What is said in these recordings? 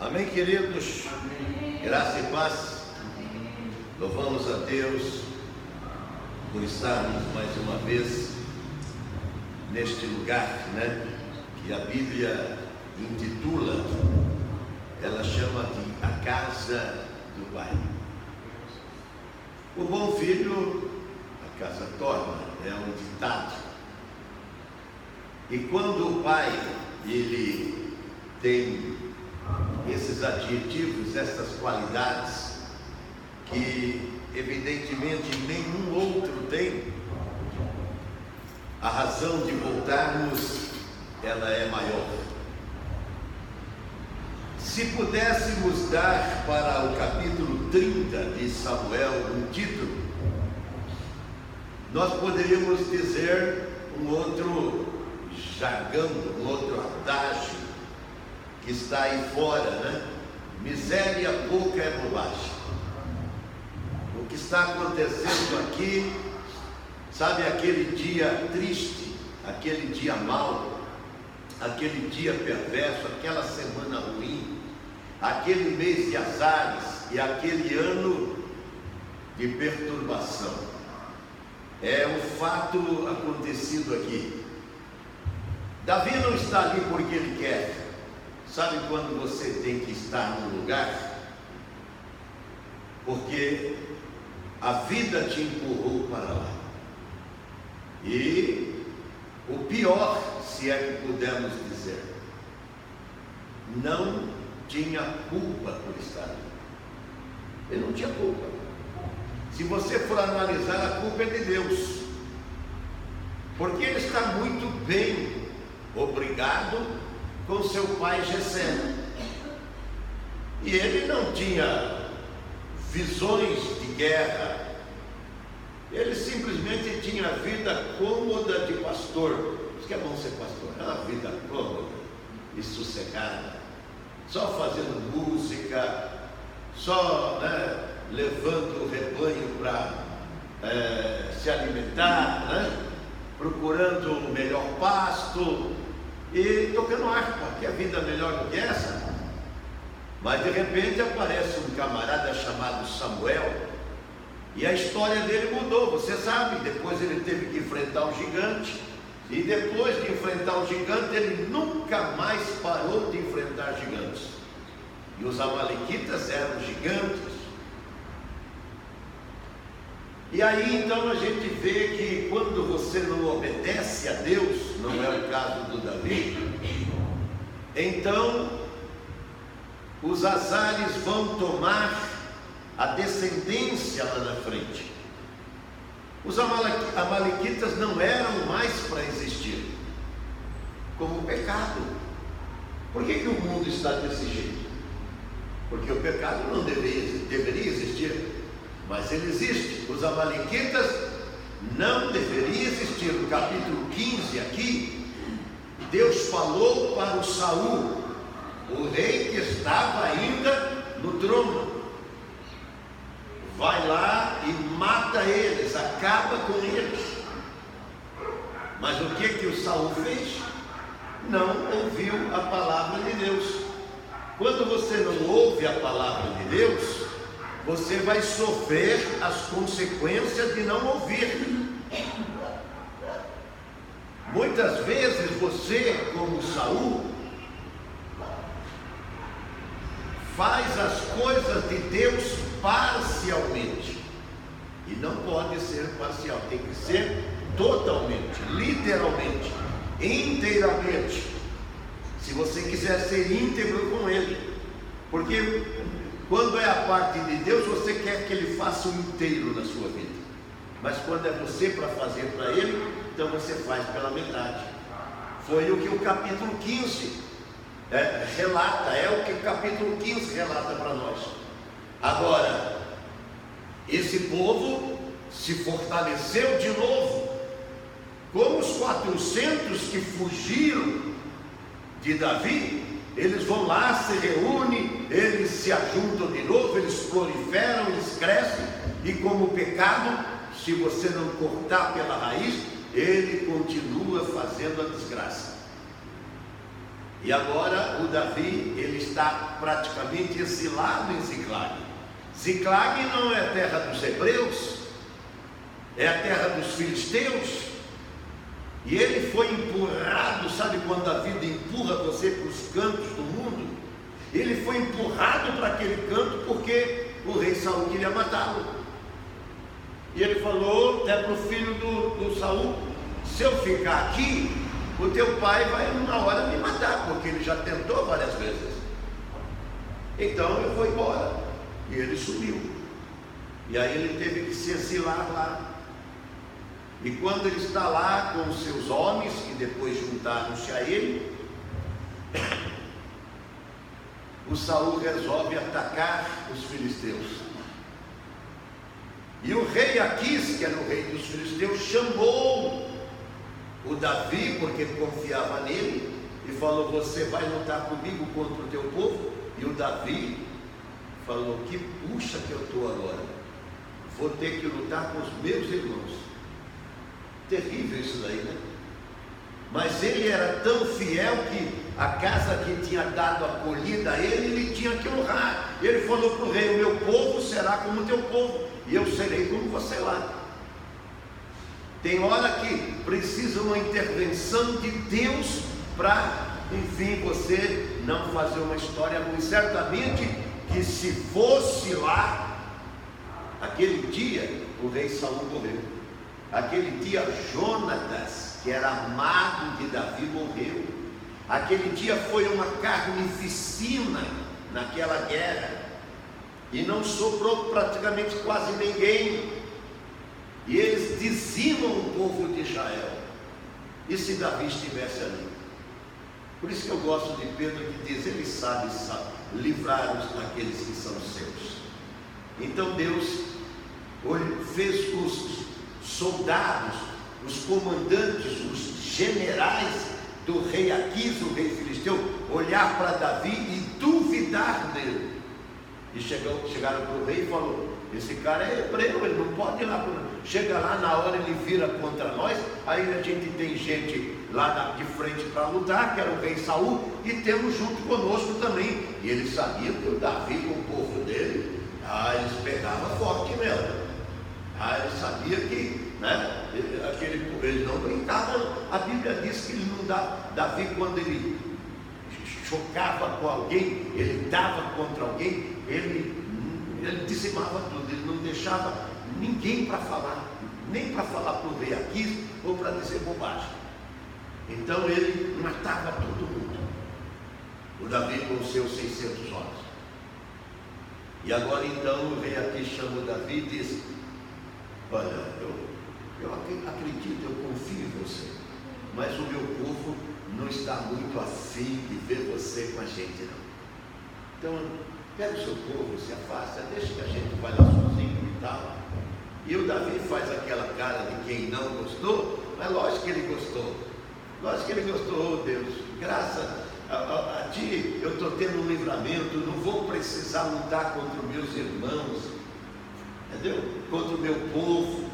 Amém, queridos? Graça e paz. Louvamos a Deus por estarmos mais uma vez neste lugar, que a Bíblia intitula, ela chama de a casa do Pai. O bom filho, a casa torna, é um ditado. E quando o pai, ele tem esses adjetivos, essas qualidades, que evidentemente nenhum outro tem, a razão de voltarmos, ela é maior. Se pudéssemos dar para o capítulo 30 de Samuel um título, nós poderíamos dizer um outro jargão, um outro adágio que está aí fora, Miséria pouca é bobagem. O que está acontecendo aqui, sabe, aquele dia triste, aquele dia mau, aquele dia perverso, aquela semana ruim, aquele mês de azares e aquele ano de perturbação. É um fato acontecido aqui. Davi não está ali porque ele quer. Sabe quando você tem que estar num lugar? Porque a vida te empurrou para lá. E o pior, se é que pudermos dizer, não tinha culpa por estar ali. Ele não tinha culpa. Se você for analisar, a culpa é de Deus. Porque ele está muito bem, obrigado, com seu pai Jessé. E ele não tinha visões de guerra. Ele simplesmente tinha a vida cômoda de pastor. Isso que é bom ser pastor, é uma vida cômoda e sossegada, só fazendo música, só levando o rebanho para se alimentar, procurando o melhor pasto e tocando harpa. Que a vida é melhor do que essa? Mas de repente aparece um camarada chamado Samuel e a história dele mudou. Você sabe, depois ele teve que enfrentar um gigante, e depois de enfrentar o gigante ele nunca mais parou de enfrentar gigantes. E os amalequitas eram gigantes. E aí então a gente vê que quando você não obedece a Deus, não é o caso do Davi, então os azares vão tomar a descendência lá na frente. Os amalequitas não eram mais para existir, como o pecado. Por que o mundo está desse jeito? Porque o pecado não deveria existir. Mas ele existe. Os amalequitas não deveriam existir. No capítulo 15 aqui, Deus falou para o Saul, o rei que estava ainda no trono: vai lá e mata eles, acaba com eles. Mas o que o Saul fez? Não ouviu a palavra de Deus. Quando você não ouve a palavra de Deus, você vai sofrer as consequências de não ouvir. Muitas vezes você, como Saul, faz as coisas de Deus parcialmente. E não pode ser parcial, tem que ser totalmente, literalmente, inteiramente, se você quiser ser íntegro com Ele. Porque quando é a parte de Deus, você quer que Ele faça o inteiro na sua vida. Mas quando é você para fazer para Ele, então você faz pela metade. Foi o que o capítulo 15 relata, é o que o capítulo 15 relata para nós. Agora, esse povo se fortaleceu de novo, como os 400 que fugiram de Davi. Eles vão lá, se reúnem, eles se ajuntam de novo, eles proliferam, eles crescem, e como o pecado, se você não cortar pela raiz, ele continua fazendo a desgraça. E agora o Davi, ele está praticamente exilado em Ziclag. Ziclag não é a terra dos hebreus, é a terra dos filisteus. E ele foi empurrado, sabe quando a vida empurra você para os cantos do mundo? Ele foi empurrado para aquele canto porque o rei Saul queria matá-lo. E ele falou até para o filho do Saul: se eu ficar aqui, o teu pai vai uma hora me matar, porque ele já tentou várias vezes. Então eu vou embora. E ele sumiu. E aí ele teve que se exilar lá. E quando ele está lá com os seus homens, que depois juntaram-se a ele, o Saul resolve atacar os filisteus. E o rei Aquis, que era o rei dos filisteus, chamou o Davi, porque confiava nele, e falou: você vai lutar comigo contra o teu povo? E o Davi falou: que puxa que eu estou agora, vou ter que lutar com os meus irmãos. Terrível isso daí, né? Mas ele era tão fiel que a casa que tinha dado acolhida a ele tinha que honrar. Ele falou para o rei: o meu povo será como o teu povo, e eu serei como você lá. Tem hora que precisa uma intervenção de Deus para, enfim, você não fazer uma história ruim. Certamente que se fosse lá, aquele dia o rei Saul morreu. Aquele dia Jonatas, que era amado de Davi, morreu. Aquele dia foi uma carnificina naquela guerra, e não sobrou praticamente quase ninguém. E eles dizimam o povo de Israel. E se Davi estivesse ali? Por isso que eu gosto de Pedro, que diz: ele sabe livrar-nos daqueles que são seus. Então Deus fez os soldados, os comandantes, os generais do rei Aquis, o rei filisteu, olhar para Davi e duvidar dele. E chegaram para o rei e falou: esse cara é hebreu, ele não pode ir lá. Chega lá, na hora ele vira contra nós. Aí a gente tem gente lá de frente para lutar, que era o rei Saul, e temos junto conosco também. E ele sabia que o Davi, com o povo dele, eles pegavam forte mesmo. Ele sabia que, né, ele não brincava. A Bíblia diz que ele não Davi, quando ele chocava com alguém, ele dava contra alguém, ele dizimava tudo, ele não deixava ninguém para falar, nem para falar para o rei Aquis ou para dizer bobagem. Então ele matava todo mundo, o Davi com os seus 600 homens. E agora então o rei Aquis chama o Davi e diz: olha, eu acredito, eu confio em você, mas o meu povo não está muito afim de ver você com a gente, não. Então pega o seu povo, se afasta, deixa que a gente vai lá sozinho e tal. E o Davi faz aquela cara de quem não gostou, mas lógico que ele gostou. Lógico que ele gostou. Oh Deus, graças a ti eu estou tendo um livramento, não vou precisar lutar contra os meus irmãos, entendeu? Contra o meu povo.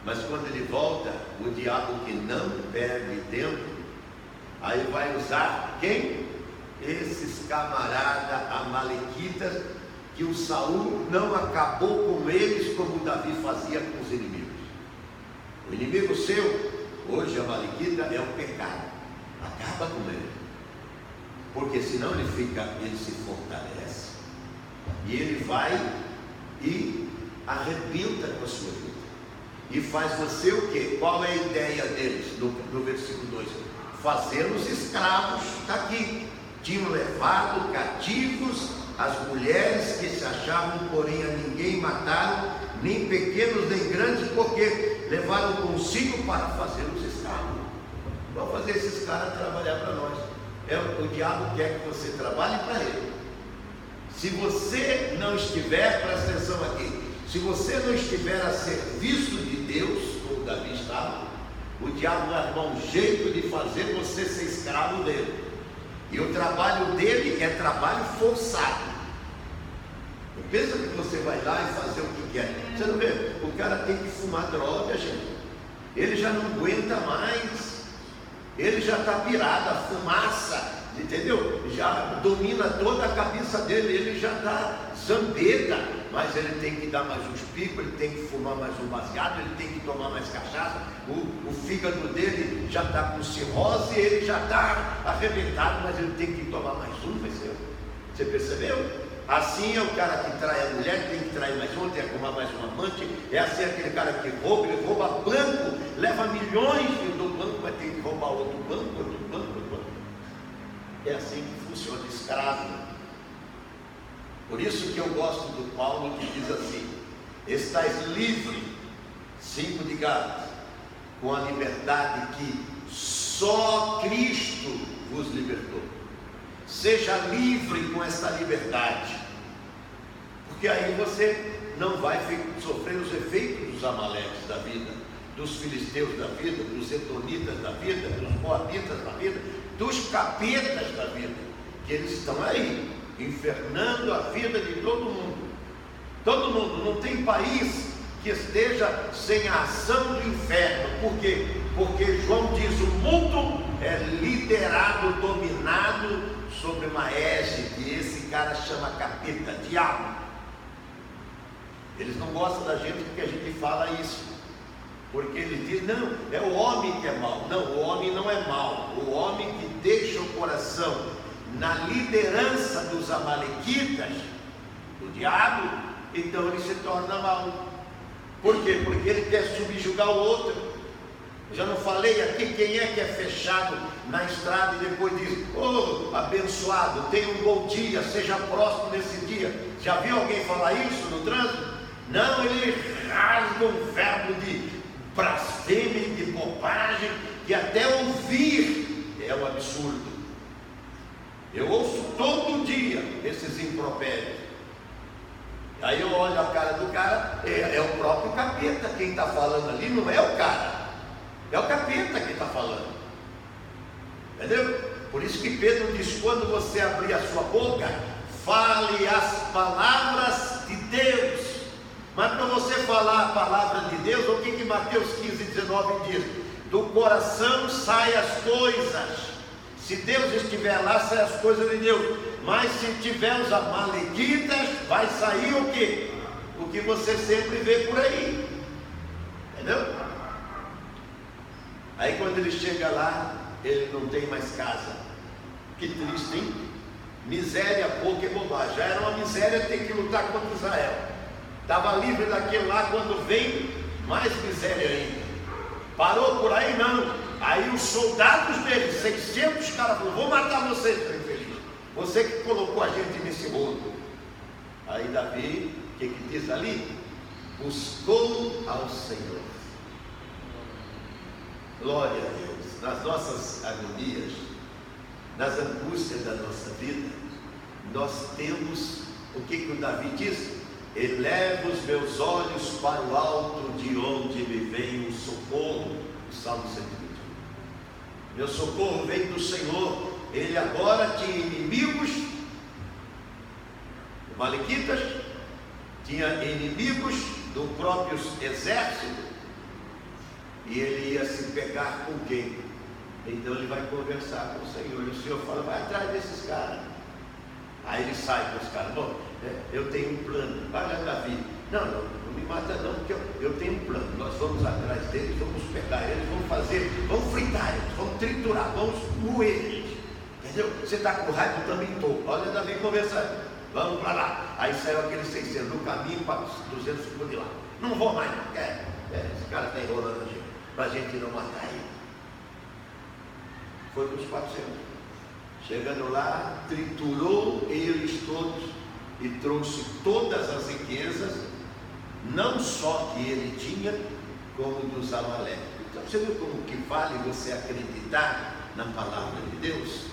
Mas quando ele volta, o diabo, que não perde tempo, aí vai usar quem? Esses camaradas amalequitas, que o Saul não acabou com eles como o Davi fazia com os inimigos. O inimigo seu, hoje amalequita, é o pecado. Acaba com ele, porque senão ele se fortalece, e ele vai e arrebenta com a sua vida, e faz você o quê? Qual é a ideia deles? No versículo 2: fazê-los escravos. Está aqui: tinham levado cativos as mulheres que se achavam, porém a ninguém mataram, nem pequenos nem grandes, porque levaram consigo para fazê-los escravos. Vamos fazer esses caras trabalhar para nós. O diabo quer que você trabalhe para ele. Se você não estiver, presta atenção aqui, se você não estiver a serviço de Deus, como Davi estava, o diabo vai arrumar um jeito de fazer você ser escravo dele. E o trabalho dele é trabalho forçado. Não pensa que você vai lá e fazer o que quer. Você não vê? O cara tem que fumar droga, gente. Ele já não aguenta mais. ele já está pirado, a fumaça, entendeu? Já domina toda a cabeça dele, ele já está zambeta, mas ele tem que dar mais uns picos, ele tem que fumar mais um baseado, ele tem que tomar mais cachaça, o fígado dele já está com cirrose, ele já está arrebentado, mas ele tem que tomar mais um, você percebeu? Assim é o cara que trai a mulher, tem que trair mais um, tem que arrumar mais um amante. É assim aquele cara que rouba, ele rouba banco, leva milhões do banco, mas tem que roubar outro banco, outro banco, outro banco. É assim que funciona, escravo. Por isso que eu gosto do Paulo, que diz assim: estais livre, 5 de Gálatas, com a liberdade que só Cristo vos libertou. Seja livre com esta liberdade, porque aí você não vai sofrer os efeitos dos amaleques da vida, dos filisteus da vida, dos edonitas da vida, dos moabitas da vida, dos capetas da vida, que eles estão aí, infernando a vida de todo mundo. Todo mundo, não tem país que esteja sem a ação do inferno. Por quê? Porque João diz: o mundo é liderado, dominado sobre uma égide, que esse cara chama capeta, diabo. Eles não gostam da gente porque a gente fala isso, porque eles dizem: não, é o homem que é mau. Não, o homem não é mau. O homem que deixa o coração na liderança dos amalequitas, do diabo, então ele se torna mau. Por quê? Porque ele quer subjugar o outro. Já não falei aqui quem é que é fechado na estrada e depois diz: oh, abençoado, tenha um bom dia, seja próximo nesse dia. Já viu alguém falar isso no trânsito? Não, ele rasga um verbo de blasfêmia e de bobagem, que até ouvir é um absurdo. Eu ouço todo dia esses impropérios. Aí eu olho a cara do cara, é o próprio capeta quem está falando ali, não é o cara. É o capeta que está falando, entendeu? Por isso que Pedro diz: quando você abrir a sua boca, fale as palavras de Deus. Mas para você falar a palavra de Deus, o que Mateus 15:19 diz? Do coração saem as coisas. Se Deus estiver lá, saem as coisas de Deus. Mas se tiver os amalequitas, vai sair o quê? O que você sempre vê por aí, entendeu? Aí quando ele chega lá, ele não tem mais casa. Que triste, hein? Miséria pouca e bobagem. Já era uma miséria ter que lutar contra Israel. Estava livre daquele lá, quando vem, mais miséria ainda. Parou por aí? Não. Aí os soldados dele, 600 caras, falaram: vou matar você, seu infeliz. Você que colocou a gente nesse rolo. Aí Davi, o que diz ali? Buscou ao Senhor. Glória a Deus. Nas nossas agonias, nas angústias da nossa vida, nós temos o que o Davi diz: eleva os meus olhos para o alto, de onde me vem o socorro. O Salmo 121. Meu socorro vem do Senhor. Ele agora tinha inimigos, amalequitas, tinha inimigos do próprio exército. E ele ia se pegar com quem? Então ele vai conversar com o Senhor. E o Senhor fala: vai atrás desses caras. Aí ele sai com os caras: bom, eu tenho um plano. Vai lá, Davi. Não me mata não, porque eu tenho um plano. Nós vamos atrás deles, vamos pegar eles, vamos fritar eles, vamos triturar, vamos moer eles. Entendeu? Você está com raiva? Eu também estou. Olha Davi conversando. Vamos para lá. Aí saiu aqueles 600 no caminho para 200 ficou de lá. Não vou mais, não. Esse cara está enrolando a gente, para a gente não matar ele. Foi para os 400. Chegando lá, triturou eles todos e trouxe todas as riquezas, não só que ele tinha, como dos amalecos. Então você viu como que vale você acreditar na palavra de Deus?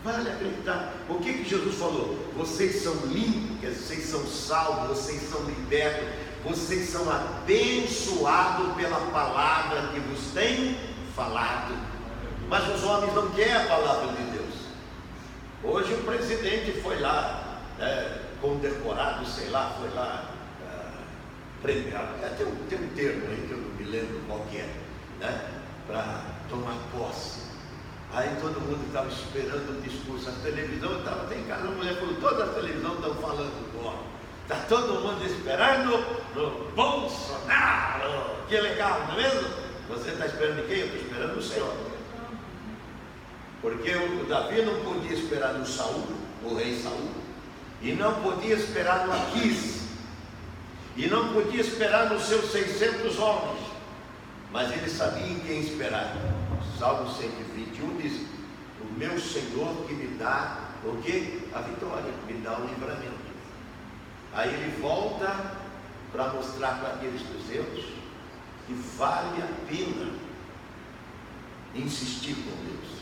Vale acreditar. O que Jesus falou? Vocês são limpos, vocês são salvos, vocês são libertos, vocês são abençoados pela palavra que vos tenho falado. Mas os homens não querem a palavra de Deus. Hoje o presidente foi lá, condecorado, sei lá, foi lá premiado. Tem um termo aí que eu não me lembro qual que é, para tomar posse. Aí todo mundo estava esperando o discurso. A televisão estava até em casa, a mulher falou, toda a televisão estão falando do homem. Está todo mundo esperando no Bolsonaro. Que legal, não é mesmo? Você está esperando de quem? Eu estou esperando o Senhor. Porque o Davi não podia esperar no Saul, o rei Saul, e não podia esperar no Aquis, e não podia esperar nos seus 600 homens, mas ele sabia em quem esperar. Salmo 121 diz, o meu Senhor que me dá o quê? A vitória, me dá o livramento. Aí ele volta para mostrar para aqueles 200 que vale a pena insistir com Deus,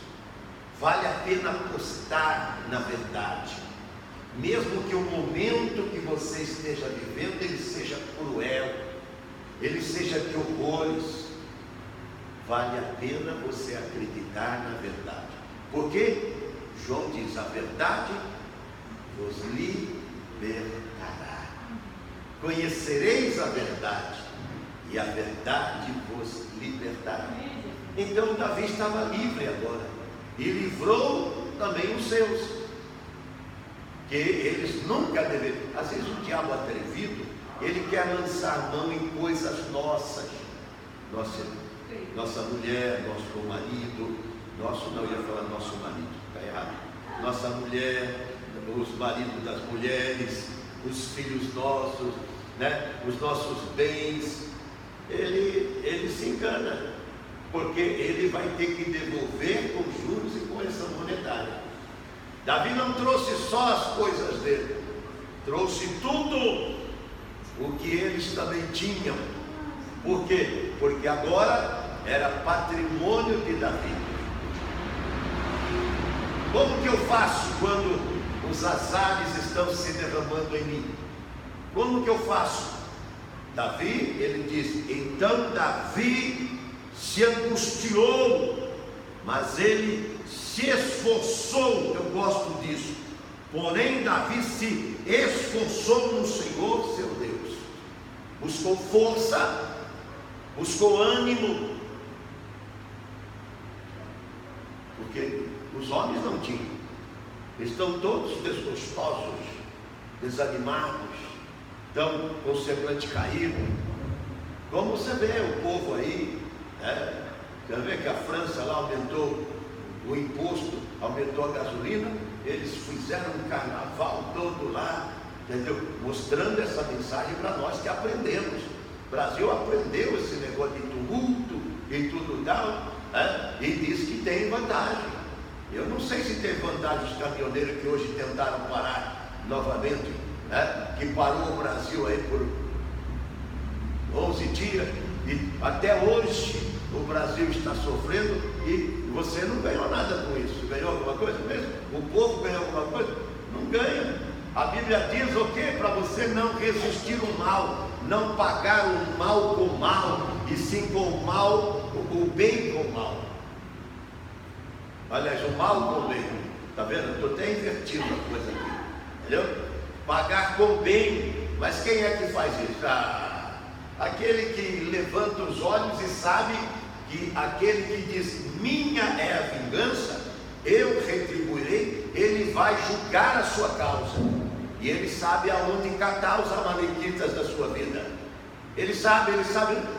vale a pena apostar na verdade, mesmo que o momento que você esteja vivendo ele seja cruel, ele seja de horrores, vale a pena você acreditar na verdade, porque João diz, a verdade vos libertará, conhecereis a verdade, e a verdade vos libertará. Então Davi estava livre agora, e livrou também os seus, que eles nunca deveriam. Às vezes o diabo atrevido, ele quer lançar a mão em coisas nossas, nossa mulher, nosso marido, não ia falar nosso marido, está errado, nossa mulher, os maridos das mulheres, os filhos nossos, né? Os nossos bens. Ele se engana, porque ele vai ter que devolver com juros e correção monetária. Davi não trouxe só as coisas dele, trouxe tudo o que eles também tinham. Por quê? Porque agora era patrimônio de Davi. Como que eu faço quando os azares estão se derramando em mim? Como que eu faço? Davi, ele diz, então Davi se angustiou, mas ele se esforçou. Eu gosto disso. Porém Davi se esforçou no Senhor seu Deus, buscou força, buscou ânimo, porque os homens não tinham, estão todos desgostosos, desanimados, estão com o semblante caído, como você vê o povo aí, né? Você vê que a França lá aumentou o imposto, aumentou a gasolina, eles fizeram um carnaval todo lá, entendeu? Mostrando essa mensagem para nós que aprendemos. O Brasil aprendeu esse negócio de tumulto e tudo tal, né? E diz que tem vantagem. Eu não sei se tem vantagem os caminhoneiros que hoje tentaram parar novamente, né? Que parou o Brasil aí por 11 dias, e até hoje o Brasil está sofrendo, e você não ganhou nada com isso. Ganhou alguma coisa mesmo? O povo ganhou alguma coisa? Não ganha. A Bíblia diz o quê? Para você não resistir o mal, não pagar o mal com o mal, e sim com o mal, o bem com o mal. Aliás, o mal com o bem. Está vendo? Estou até invertindo a coisa aqui. Entendeu? Pagar com o bem. Mas quem é que faz isso? Aquele que levanta os olhos e sabe que aquele que diz, minha é a vingança, eu retribuirei, ele vai julgar a sua causa. E ele sabe aonde catar os amalequitas da sua vida. Ele sabe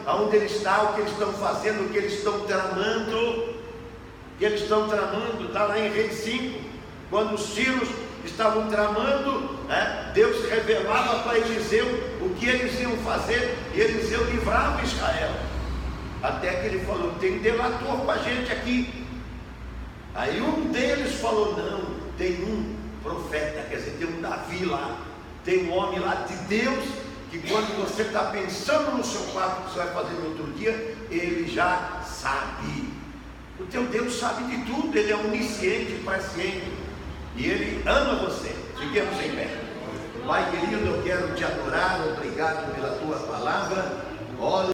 aonde ele está, o que eles estão fazendo, o que eles estão tramando. Está lá em Reis 5, quando os sírios estavam tramando, né? Deus revelava para Eliseu o que eles iam fazer, e Eliseu livrava Israel, até que ele falou, tem delator com a gente aqui. Aí um deles falou, não, tem um profeta, quer dizer, tem um Davi lá, tem um homem lá de Deus, que quando você está pensando no seu quarto, que você vai fazer no outro dia, ele já sabe. O teu Deus sabe de tudo, ele é onisciente, paciente, e ele ama você. Fiquemos em pé. Pai querido, eu quero te adorar, obrigado pela tua palavra.